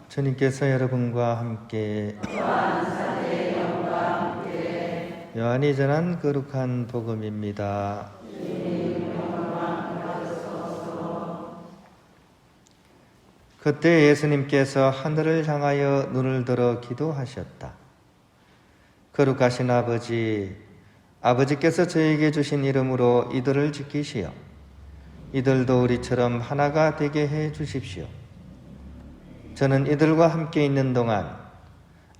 주님께서 여러분과 함께 요한이 전한 거룩한 복음입니다. 그때 예수님께서 하늘을 향하여 눈을 들어 기도하셨다. 거룩하신 아버지, 아버지께서 저에게 주신 이름으로 이들을 지키시어 이들도 우리처럼 하나가 되게 해 주십시오. 저는 이들과 함께 있는 동안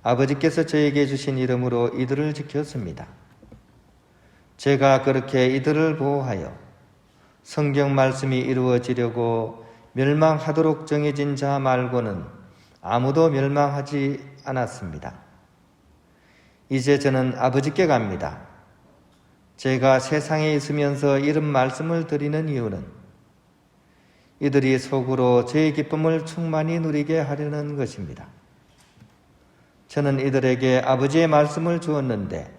아버지께서 저에게 주신 이름으로 이들을 지켰습니다. 제가 그렇게 이들을 보호하여 성경 말씀이 이루어지려고 멸망하도록 정해진 자 말고는 아무도 멸망하지 않았습니다. 이제 저는 아버지께 갑니다. 제가 세상에 있으면서 이런 말씀을 드리는 이유는 이들이 속으로 저의 기쁨을 충만히 누리게 하려는 것입니다. 저는 이들에게 아버지의 말씀을 주었는데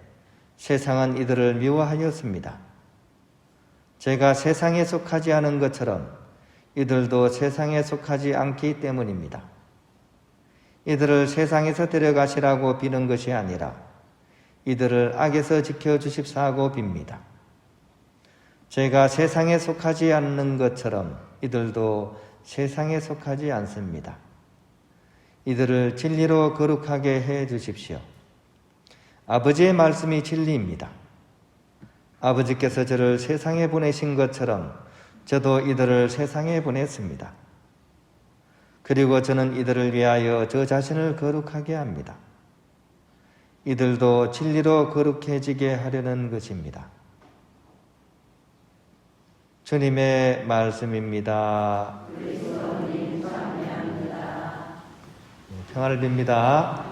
세상은 이들을 미워하였습니다. 제가 세상에 속하지 않은 것처럼 이들도 세상에 속하지 않기 때문입니다. 이들을 세상에서 데려가시라고 비는 것이 아니라 이들을 악에서 지켜주십사고 빕니다. 제가 세상에 속하지 않는 것처럼 이들도 세상에 속하지 않습니다. 이들을 진리로 거룩하게 해 주십시오. 아버지의 말씀이 진리입니다. 아버지께서 저를 세상에 보내신 것처럼 저도 이들을 세상에 보냈습니다. 그리고 저는 이들을 위하여 저 자신을 거룩하게 합니다. 이들도 진리로 거룩해지게 하려는 것입니다. 주님의 말씀입니다. 평안을 빕니다.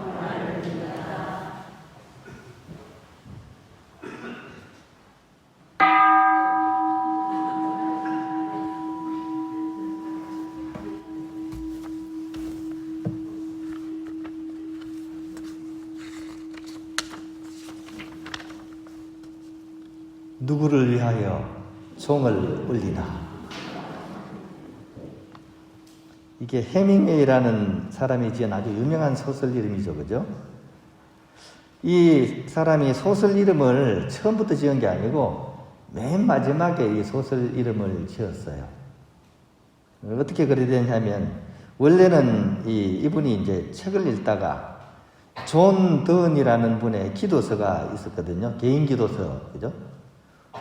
누구를 위하여 종을 울리나? 이게 해밍웨이라는 사람이 지은 아주 유명한 소설 이름이죠, 그죠? 이 사람이 소설 이름을 처음부터 지은 게 아니고 맨 마지막에 이 소설 이름을 지었어요. 어떻게 그래 되냐면 원래는 이분이 이제 책을 읽다가 존 던이라는 분의 기도서가 있었거든요. 개인 기도서, 그죠?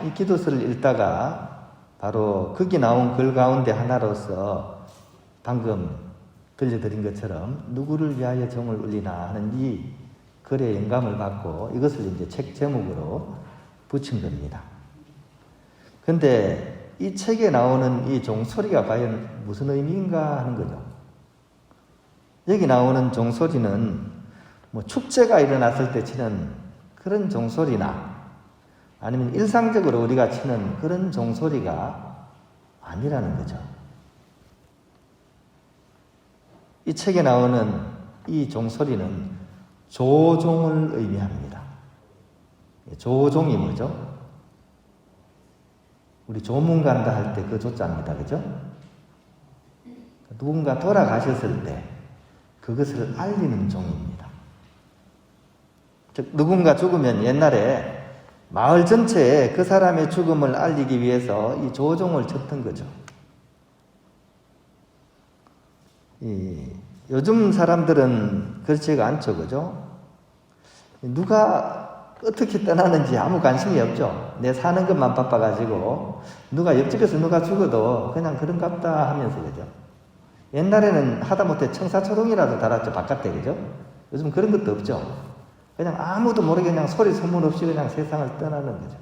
이 기도서를 읽다가 바로 거기 나온 글 가운데 하나로서 방금 들려드린 것처럼 누구를 위하여 종을 울리나 하는 이 글의 영감을 받고 이것을 이제 책 제목으로 붙인 겁니다. 근데 이 책에 나오는 이 종소리가 과연 무슨 의미인가 하는 거죠. 여기 나오는 종소리는 뭐 축제가 일어났을 때 치는 그런 종소리나 아니면 일상적으로 우리가 치는 그런 종소리가 아니라는 거죠. 이 책에 나오는 이 종소리는 조종을 의미합니다. 조종이 뭐죠? 우리 조문 간다 할 때 그 조자입니다. 그죠? 누군가 돌아가셨을 때 그것을 알리는 종입니다. 즉 누군가 죽으면 옛날에 마을 전체에 그 사람의 죽음을 알리기 위해서 이 조종을 쳤던 거죠. 요즘 사람들은 그렇지가 않죠, 그죠? 누가 어떻게 떠나는지 아무 관심이 없죠. 내 사는 것만 바빠가지고 누가 옆집에서 누가 죽어도 그냥 그런갑다 하면서, 그죠? 옛날에는 하다못해 청사초동이라도 달았죠, 바깥에, 그죠? 요즘 그런 것도 없죠. 그냥 아무도 모르게 그냥 소리 소문 없이 그냥 세상을 떠나는 거죠.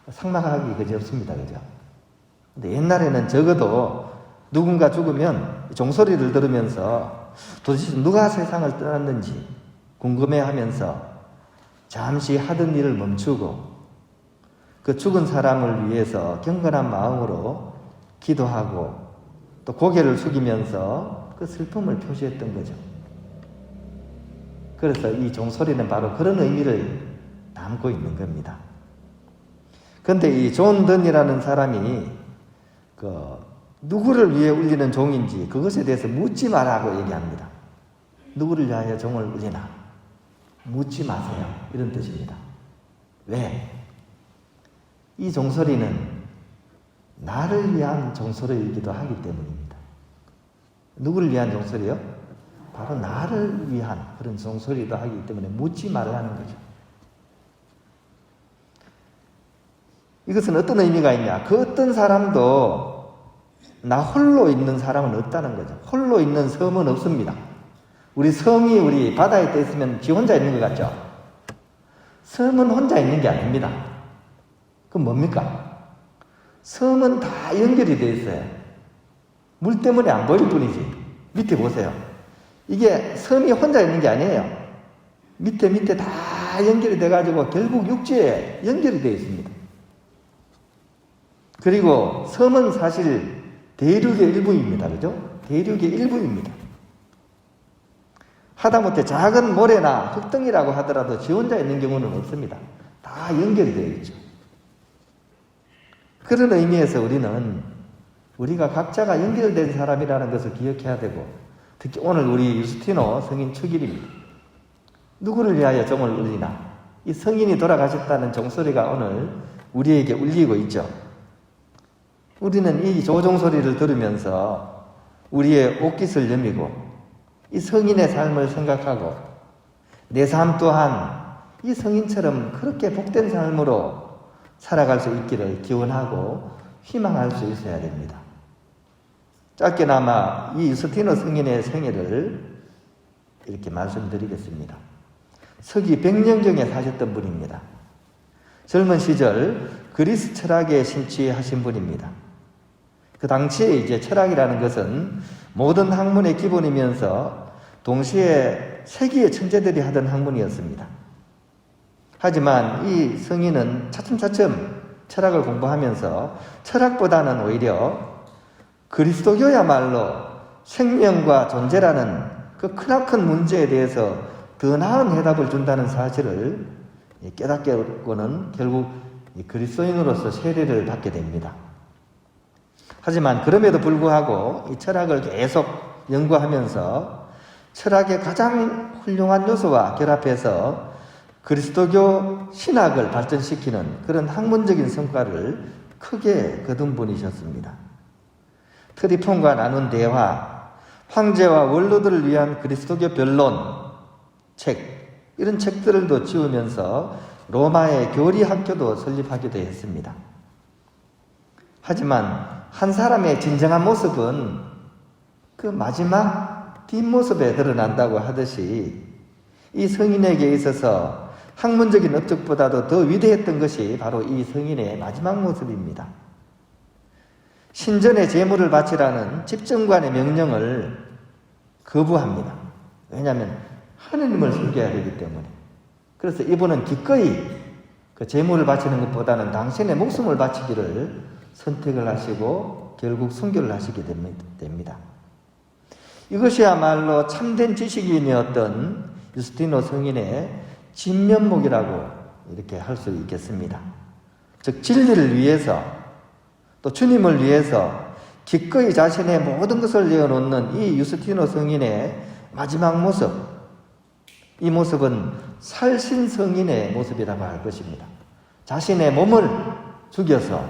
상막하기 그지 없습니다. 그죠? 근데 옛날에는 적어도 누군가 죽으면 종소리를 들으면서 도대체 누가 세상을 떠났는지 궁금해 하면서 잠시 하던 일을 멈추고 그 죽은 사람을 위해서 경건한 마음으로 기도하고 또 고개를 숙이면서 그 슬픔을 표시했던 거죠. 그래서 이 종소리는 바로 그런 의미를 담고 있는 겁니다. 그런데 이 존 던이라는 사람이 누구를 위해 울리는 종인지 그것에 대해서 묻지 말라고 얘기합니다. 누구를 위하여 종을 울리나? 묻지 마세요. 이런 뜻입니다. 왜? 이 종소리는 나를 위한 종소리이기도 하기 때문입니다. 누구를 위한 종소리요? 바로 나를 위한 그런 종소리도 하기 때문에 묻지 말라는 거죠. 이것은 어떤 의미가 있냐? 그 어떤 사람도 나 홀로 있는 사람은 없다는 거죠. 홀로 있는 섬은 없습니다. 우리 섬이 우리 바다에 떠 있으면 지 혼자 있는 것 같죠? 섬은 혼자 있는 게 아닙니다. 그럼 뭡니까? 섬은 다 연결이 되어 있어요. 물 때문에 안 보일 뿐이지. 밑에 보세요. 이게 섬이 혼자 있는 게 아니에요. 밑에 다 연결이 돼가지고 결국 육지에 연결이 되어 있습니다. 그리고 섬은 사실 대륙의 일부입니다. 그죠? 대륙의 일부입니다. 하다못해 작은 모래나 흙덩이라고 하더라도 지 혼자 있는 경우는 없습니다. 다 연결이 되어 있죠. 그런 의미에서 우리가 각자가 연결된 사람이라는 것을 기억해야 되고, 특히 오늘 우리 유스티노 성인 축일입니다. 누구를 위하여 종을 울리나? 이 성인이 돌아가셨다는 종소리가 오늘 우리에게 울리고 있죠. 우리는 이 조종소리를 들으면서 우리의 옷깃을 여미고 이 성인의 삶을 생각하고 내 삶 또한 이 성인처럼 그렇게 복된 삶으로 살아갈 수 있기를 기원하고 희망할 수 있어야 됩니다. 짧게나마 이 유스티노 성인의 생애를 이렇게 말씀드리겠습니다. 서기 100년경에 사셨던 분입니다. 젊은 시절 그리스 철학에 심취하신 분입니다. 그 당시에 이제 철학이라는 것은 모든 학문의 기본이면서 동시에 세계의 천재들이 하던 학문이었습니다. 하지만 이 성인은 차츰차츰 철학을 공부하면서 철학보다는 오히려 그리스도교야말로 생명과 존재라는 그 크나큰 문제에 대해서 더 나은 해답을 준다는 사실을 깨닫고는 결국 그리스도인으로서 세례를 받게 됩니다. 하지만 그럼에도 불구하고 이 철학을 계속 연구하면서 철학의 가장 훌륭한 요소와 결합해서 그리스도교 신학을 발전시키는 그런 학문적인 성과를 크게 거둔 분이셨습니다. 트리폰과 나눈 대화, 황제와 원로들을 위한 그리스도교 변론, 책, 이런 책들도 지으면서 로마의 교리 학교도 설립하기도 했습니다. 하지만 한 사람의 진정한 모습은 그 마지막 뒷모습에 드러난다고 하듯이 이 성인에게 있어서 학문적인 업적보다도 더 위대했던 것이 바로 이 성인의 마지막 모습입니다. 신전에 제물을 바치라는 집정관의 명령을 거부합니다. 왜냐하면 하느님을 섬겨야 되기 때문에. 그래서 이분은 기꺼이 그 제물을 바치는 것보다는 당신의 목숨을 바치기를 선택을 하시고 결국 순교를 하시게 됩니다. 이것이야말로 참된 지식인이었던 유스티노 성인의 진면목이라고 이렇게 할 수 있겠습니다. 즉 진리를 위해서 또 주님을 위해서 기꺼이 자신의 모든 것을 내어놓는 이 유스티노 성인의 마지막 모습, 이 모습은 살신 성인의 모습이라고 할 것입니다. 자신의 몸을 죽여서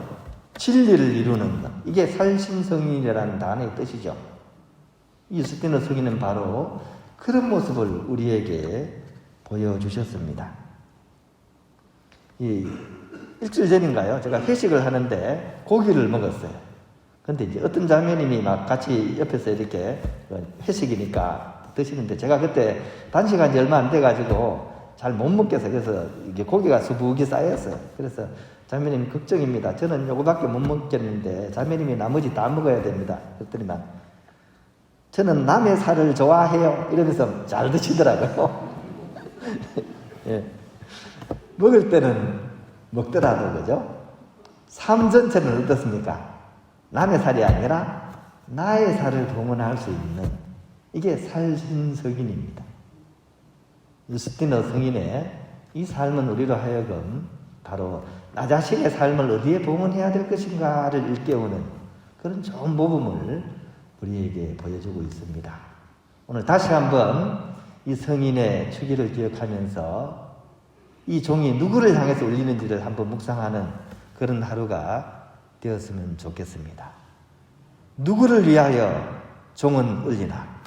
진리를 이루는 것, 이게 살신 성인이라는 단어의 뜻이죠. 이 유스티노 성인은 바로 그런 모습을 우리에게 보여주셨습니다. 일주일 전인가요? 제가 회식을 하는데 고기를 먹었어요. 근데 이제 어떤 자매님이 막 같이 옆에서 이렇게 회식이니까 드시는데 제가 그때 단식한 지 얼마 안 돼가지고 잘 못 먹겠어요. 그래서 이게 고기가 수북이 쌓였어요. 그래서 자매님 걱정입니다. 저는 요거밖에 못 먹겠는데 자매님이 나머지 다 먹어야 됩니다. 그랬더니만 저는 남의 살을 좋아해요. 이러면서 잘 드시더라고요. 예. 먹을 때는 먹더라도, 그죠? 삶 전체는 어떻습니까? 남의 살이 아니라 나의 살을 동원할 수 있는, 이게 살신석인입니다. 유스티너 성인의 이 삶은 우리로 하여금 바로 나 자신의 삶을 어디에 봉헌해야 될 것인가를 일깨우는 그런 좋은 모범을 우리에게 보여주고 있습니다. 오늘 다시 한번 이 성인의 주기를 기억하면서 이 종이 누구를 향해서 울리는지를 한번 묵상하는 그런 하루가 되었으면 좋겠습니다. 누구를 위하여 종은 울리나?